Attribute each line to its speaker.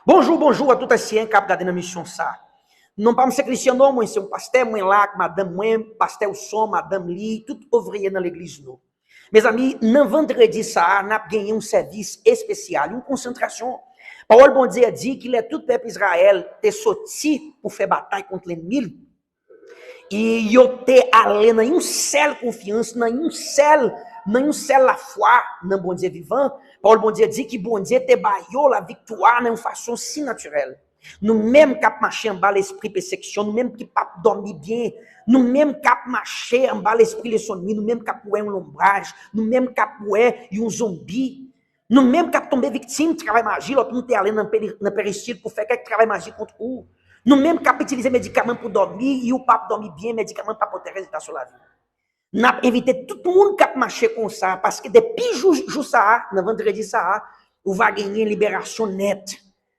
Speaker 1: Bonjour, bonjour à tout ancien cap da mission ça. Non pas ser cristiano, moi c'est un pasteur, moi là, madame moi, pasteur son, madame li, tout ouvrier dans l'église nous. Mes amis, non vendredi ça, n'a gagné un service spécial, une concentration. Parole bon Dieu dit qu'il est tout peuple Israël t'es sorti pour faire bataille contre l'ennemi. E eu ter além em seule confiance, em seule la foi, dans bon Dieu vivant. Paulo bon Dieu dit que bon Dieu te baillou la victoire d'une façon si naturelle. Nous même cap marcher en bas l'esprit persécution, nous même qui pas dormir bien, nous même cap marcher en bas l'esprit les sonnis, nous même cap ouais un lombrage, nous même cap ouais un zombie. Nous même cap tomber victime de travail magie, l'autre nous te aller dans péristyle pour faire quelque travail magie contre vous. Nous même cap utiliser médicaments pour dormir, et ou pas dormir bien, médicaments pas porter résultat sur la vie. N'a invité tout le monde cap marcher comme ça parce que depuis jour ça, dans vendredi ça, on va gagner libération nette.